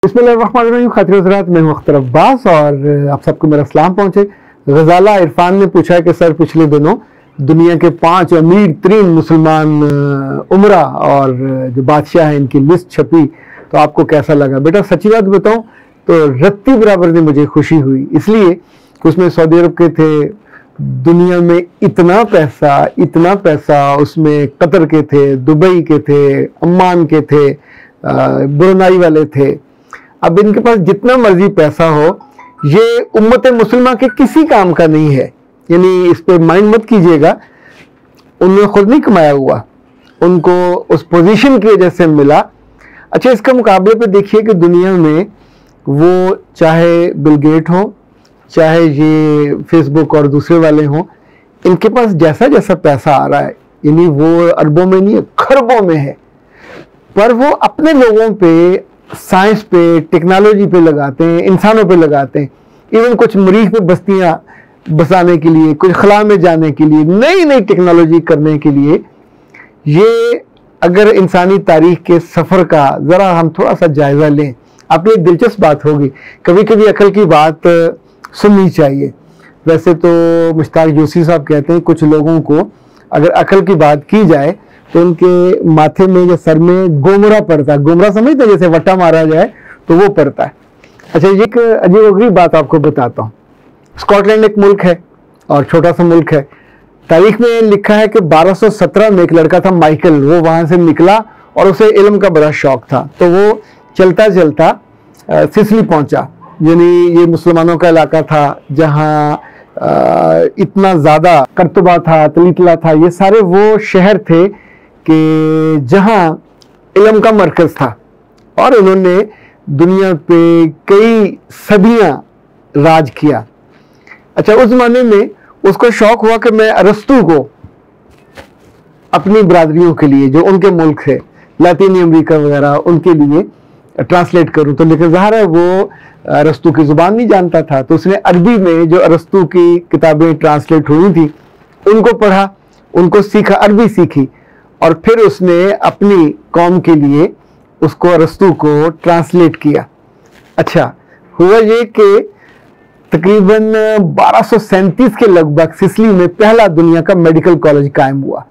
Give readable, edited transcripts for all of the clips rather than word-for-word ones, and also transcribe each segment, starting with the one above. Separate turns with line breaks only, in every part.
बिस्मिल्लाहिर्रहमानिर्रहीम। खातिर हज़रात, मैं हूं अख्तर अब्बास और आप सबको मेरा सलाम पहुंचे। गजाला इरफान ने पूछा है कि सर, पिछले दिनों दुनिया के 5 अमीर तरीन मुसलमान उमरा और जो बादशाह हैं इनकी लिस्ट छपी, तो आपको कैसा लगा? बेटा सच्ची बात बताऊं तो रत्ती बराबर ने मुझे खुशी हुई, इसलिए कि उसमें सऊदी अरब के थे, दुनिया में इतना पैसा उसमें कतर के थे, दुबई के थे, अम्मान के थे, ब्रुनाई वाले थे। अब इनके पास जितना मर्जी पैसा हो, ये उम्मत मुसलमान के किसी काम का नहीं है। यानी इस पे माइंड मत कीजिएगा, उन्होंने खुद नहीं कमाया हुआ, उनको उस पोजीशन की वजह से मिला। अच्छा, इसका मुकाबले पे देखिए कि दुनिया में वो चाहे बिल गेट हो, चाहे ये फेसबुक और दूसरे वाले हों, इनके पास जैसा जैसा पैसा आ रहा है, यानी वो अरबों में नहीं, खरबों में है, पर वो अपने लोगों पे, साइंस पे, टेक्नोलॉजी पे लगाते हैं, इंसानों पे लगाते हैं। इवन कुछ मरीख पे बस्तियां बसाने के लिए, कुछ खला में जाने के लिए, नई नई टेक्नोलॉजी करने के लिए। ये अगर इंसानी तारीख के सफ़र का ज़रा हम थोड़ा सा जायज़ा लें, आपकी एक दिलचस्प बात होगी, कभी कभी अकल की बात सुननी चाहिए। वैसे तो मुश्ताक जोशी साहब कहते हैं कुछ लोगों को अगर अकल की बात की जाए तो उनके माथे में या सर में गोमरा पड़ता है। गोमरा समझते हैं, जैसे वट्टा मारा जाए तो वो पड़ता है। अच्छा, ये एक अजीब बात आपको बताता हूँ। स्कॉटलैंड एक मुल्क है और छोटा सा मुल्क है। तारीख में लिखा है कि 1217 में एक लड़का था माइकल, वो वहाँ से निकला और उसे इल्म का बड़ा शौक था, तो वो चलता चलता सिसिली पहुँचा। यानी ये मुसलमानों का इलाका था जहाँ इतना ज़्यादा करतबा था, तलीतला था। ये सारे वो शहर थे कि जहाँ इल्म का मरकज़ था और उन्होंने दुनिया पे कई सदियाँ राज किया। अच्छा, उस ज़माने में उसको शौक हुआ कि मैं अरस्तू को अपनी बरादरियों के लिए, जो उनके मुल्क है लातीनी अमेरिका वगैरह, उनके लिए ट्रांसलेट करूं। तो लेकिन ज़ाहिर है वो अरस्तू की ज़ुबान नहीं जानता था, तो उसने अरबी में जो अरस्तू की किताबें ट्रांसलेट हुई थी उनको पढ़ा, उनको सीखा, अरबी सीखी, और फिर उसने अपनी कौम के लिए उसको अरस्तू को ट्रांसलेट किया। अच्छा, हुआ ये कि तकरीबन 1237 के लगभग सिसिली में पहला दुनिया का मेडिकल कॉलेज कायम हुआ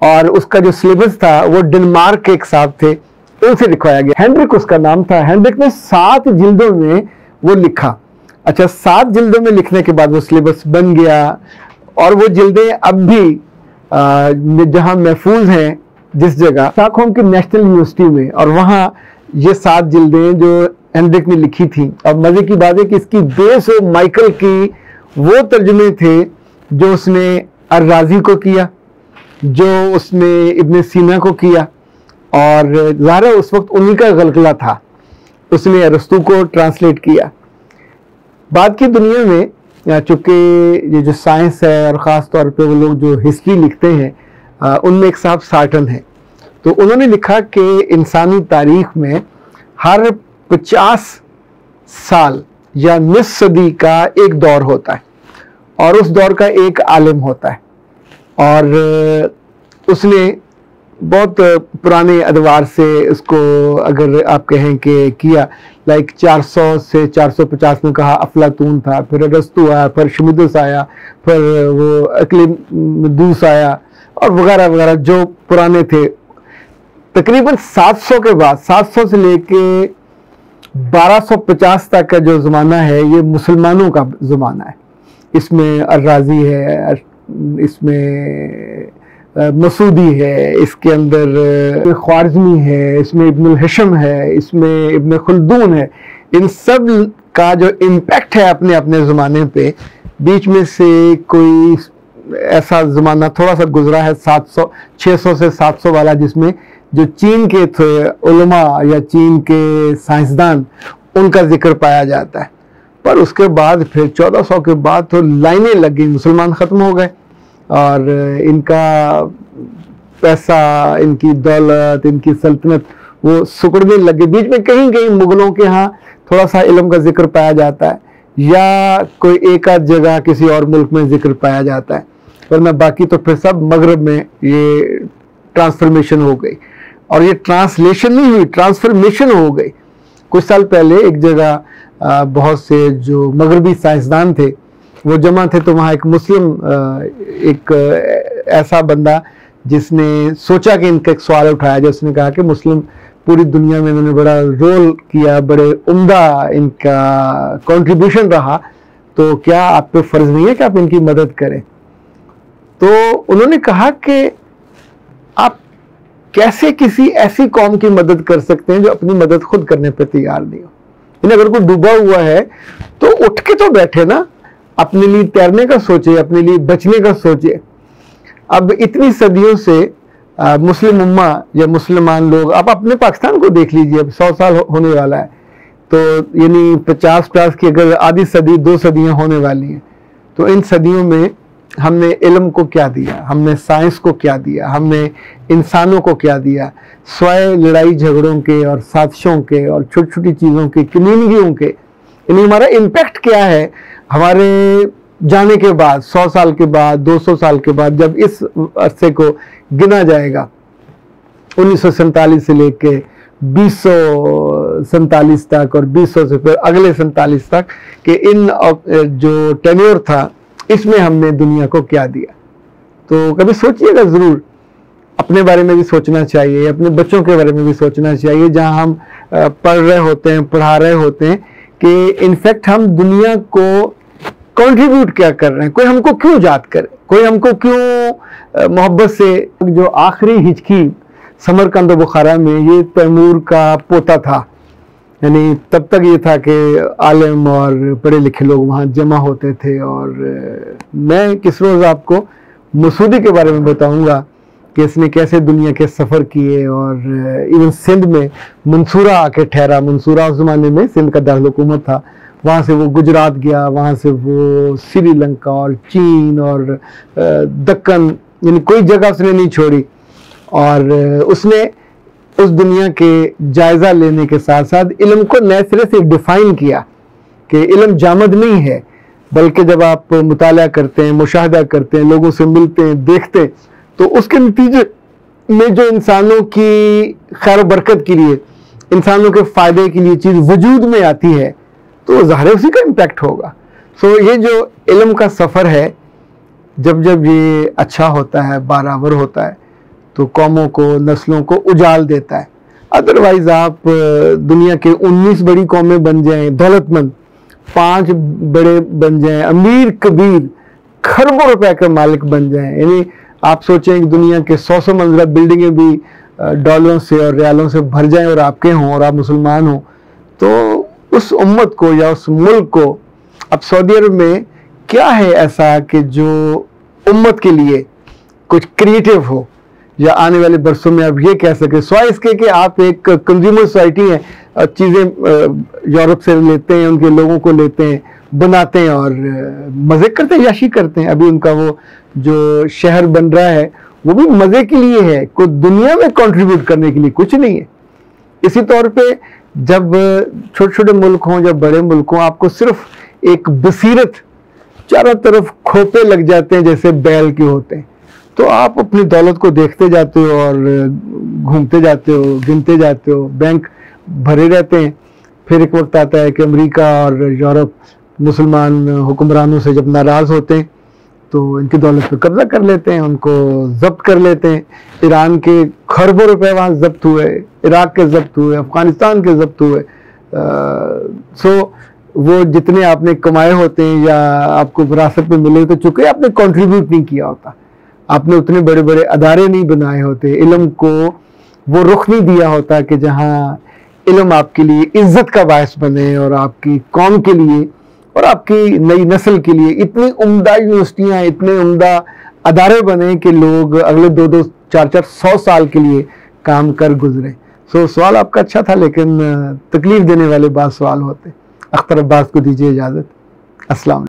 और उसका जो सिलेबस था वो डेनमार्क के एक साहब थे, उनसे लिखवाया गया। हेनरिक उसका नाम था। हेनरिक ने 7 जिल्दों में वो लिखा। अच्छा, 7 जिल्दों में लिखने के बाद वो सिलेबस बन गया और वो जिल्दें अब भी जहां महफूज हैं, जिस जगह स्टॉकहोम की नेशनल यूनिवर्सिटी में, और वहाँ ये 7 जिल्दें जो हेनरिक ने लिखी थी। अब मजे की बात है कि इसकी बेस माइकल की वो तर्जुमे थे जो उसने अर्राजी को किया, जो उसने इब्न सीना को किया, और ज़ाहिर उस वक्त उन्हीं का गलगला था, उसने अरस्तू को ट्रांसलेट किया। बाद की दुनिया में चूँकि ये जो साइंस है और ख़ास तौर पे वो लोग जो हिस्ट्री लिखते हैं, उनमें एक साहब सार्टन है, तो उन्होंने लिखा कि इंसानी तारीख में हर 50 साल या निस्फ सदी का एक दौर होता है और उस दौर का एक आलिम होता है। और उसने बहुत पुराने अदवार से उसको अगर आप कहें कि किया, लाइक 400 से 450 में कहा अफलातून था, फिर अरस्तू आया, फिर शमुदस आया, फिर वो अक्लिदूस आया और वगैरह वगैरह जो पुराने थे। तकरीबन 700 के बाद, 700 से लेके 1250 तक का जो ज़माना है ये मुसलमानों का ज़माना है। इसमें अर्राजी है, इसमें मसूदी है, इसके अंदर ख्वारिज़मी है, इसमें इब्नुल हिशम है, इसमें इब्न खुल्दून है। इन सब का जो इम्पैक्ट है अपने अपने ज़माने पे, बीच में से कोई ऐसा ज़माना थोड़ा सा गुजरा है 600 से 700 वाला, जिसमें जो चीन के थे उलमा या चीन के साइंसदान, उनका जिक्र पाया जाता है। पर उसके बाद फिर 1400 के बाद तो लाइनें लग गई, मुसलमान ख़त्म हो गए और इनका पैसा, इनकी दौलत, इनकी सल्तनत वो सिकुड़ने लग गई। बीच में कहीं कहीं मुगलों के यहाँ थोड़ा सा इल्म का जिक्र पाया जाता है या कोई एक आध जगह किसी और मुल्क में जिक्र पाया जाता है, वरना बाकी तो फिर सब मगरब में ये ट्रांसफॉर्मेशन हो गई। और ये ट्रांसलेशन नहीं हुई, ट्रांसफॉर्मेशन हो गई। कुछ साल पहले एक जगह बहुत से जो मगरबी साइंसदान थे वो जमा थे, तो वहाँ एक मुस्लिम एक ऐसा बंदा जिसने सोचा कि इनका एक सवाल उठाया, जिसने कहा कि मुस्लिम पूरी दुनिया में इन्होंने बड़ा रोल किया, बड़े उम्दा इनका कंट्रीब्यूशन रहा, तो क्या आप पे फर्ज नहीं है कि आप इनकी मदद करें। तो उन्होंने कहा कि आप कैसे किसी ऐसी कौम की मदद कर सकते हैं जो अपनी मदद खुद करने पे तैयार नहीं हो। यानी अगर कोई डूबा हुआ है तो उठ के तो बैठे ना, अपने लिए तैरने का सोचे, अपने लिए बचने का सोचे। अब इतनी सदियों से मुस्लिम उम्मा या मुसलमान लोग, आप अपने पाकिस्तान को देख लीजिए, अब 100 साल होने वाला है, तो यानी 50 की अगर आधी सदी 2 सदियां होने वाली हैं, तो इन सदियों में हमने इल्म को क्या दिया, हमने साइंस को क्या दिया, हमने इंसानों को क्या दिया, स्वयं लड़ाई झगड़ों के और साजिशों के और छोटी छोटी चीज़ों के, कम्युनिटियों के, यानी हमारा इम्पैक्ट क्या है हमारे जाने के बाद, 100 साल के बाद, 200 साल के बाद, जब इस अरसे को गिना जाएगा 1947 से लेके 2047 तक और 2000 से फिर अगले 47 तक कि इन जो टेन्योर था इसमें हमने दुनिया को क्या दिया। तो कभी सोचिएगा ज़रूर, अपने बारे में भी सोचना चाहिए, अपने बच्चों के बारे में भी सोचना चाहिए, जहां हम पढ़ रहे होते हैं, पढ़ा रहे होते हैं कि इनफैक्ट हम दुनिया को कंट्रीब्यूट क्या कर रहे हैं, कोई हमको क्यों याद करे, कोई हमको क्यों मोहब्बत से। जो आखिरी हिचकी समरकंद बुखारा में, ये तैमूर का पोता था, यानी तब तक ये था कि आलिम और पढ़े लिखे लोग वहाँ जमा होते थे। और मैं किस रोज़ आपको मसूदी के बारे में बताऊंगा कि इसने कैसे दुनिया के सफ़र किए, और इवन सिंध में मंसूरा आके ठहरा। मंसूरा उस ज़माने में सिंध का दारुल हुकूमत था, वहाँ से वो गुजरात गया, वहाँ से वो श्रीलंका और चीन और दक्कन, यानी कोई जगह उसने नहीं छोड़ी। और उसने उस दुनिया के जायज़ा लेने के साथ साथ इल्म को नए सिरे से डिफ़ाइन किया कि इल्म जामद नहीं है, बल्कि जब आप मुताला करते हैं, मुशाहदा करते हैं, लोगों से मिलते हैं, देखते हैं, तो उसके नतीजे में जो इंसानों की खैर बरकत के लिए, इंसानों के फ़ायदे के लिए चीज़ वजूद में आती है, तो ज़ाहिर उसी का इम्पैक्ट होगा। सो ये जो इल्म का सफ़र है, जब जब ये अच्छा होता है, बराबर होता है, तो कौमों को, नस्लों को उजाल देता है। अदरवाइज़ आप दुनिया के 19 बड़ी कौमें बन जाएं, दौलतमंद 5 बड़े बन जाएं, अमीर कबीर खरबों रुपए के मालिक बन जाएं, यानी आप सोचें कि दुनिया के 100 मंजिला बिल्डिंगें भी डॉलरों से और रियालों से भर जाएं और आपके हों और आप मुसलमान हों, तो उस उम्मत को या उस मुल्क को, अब सऊदी अरब में क्या है ऐसा कि जो उम्मत के लिए कुछ क्रिएटिव हो, या आने वाले बरसों में आप ये कह सके, स्वाय इसके कि आप एक कंज्यूमर सोसाइटी है, चीज़ें यूरोप से लेते हैं, उनके लोगों को लेते हैं, बनाते हैं और मज़े करते हैं, याशी करते हैं। अभी उनका वो जो शहर बन रहा है वो भी मज़े के लिए है, कोई दुनिया में कंट्रीब्यूट करने के लिए कुछ नहीं है। इसी तौर पे जब छोटे छोटे मुल्क हों, जब बड़े मुल्क हों, आपको सिर्फ एक बसीरत, चारों तरफ खोपे लग जाते हैं जैसे बैल के होते हैं, तो आप अपनी दौलत को देखते जाते हो और घूमते जाते हो, गिनते जाते हो, बैंक भरे रहते हैं। फिर एक वक्त आता है कि अमेरिका और यूरोप मुसलमान हुक्मरानों से जब नाराज़ होते हैं तो इनकी दौलत पर कब्जा कर लेते हैं, उनको जब्त कर लेते हैं। ईरान के खरबों रुपए वहाँ जब्त हुए, इराक के जब्त हुए, अफ़गानिस्तान के जब्त हुए। सो वो जितने आपने कमाए होते हैं या आपको विरासत में मिले, तो चूँकि आपने कंट्रीब्यूट नहीं किया होता, आपने उतने बड़े बड़े अदारे नहीं बनाए होते, इल्म को वो रुख नहीं दिया होता कि जहाँ इल्म आपके लिए इज्जत का बायस बने और आपकी कौम के लिए और आपकी नई नस्ल के लिए इतनी उम्दा यूनिवर्सिटियाँ, इतने उम्दा अदारे बने कि लोग अगले 2-2, 4-4, 100 साल के लिए काम कर गुजरे। सो सवाल आपका अच्छा था, लेकिन तकलीफ देने वाले बात सवाल होते। अख्तर अब्बास को दीजिए इजाज़त। अस्सलाम।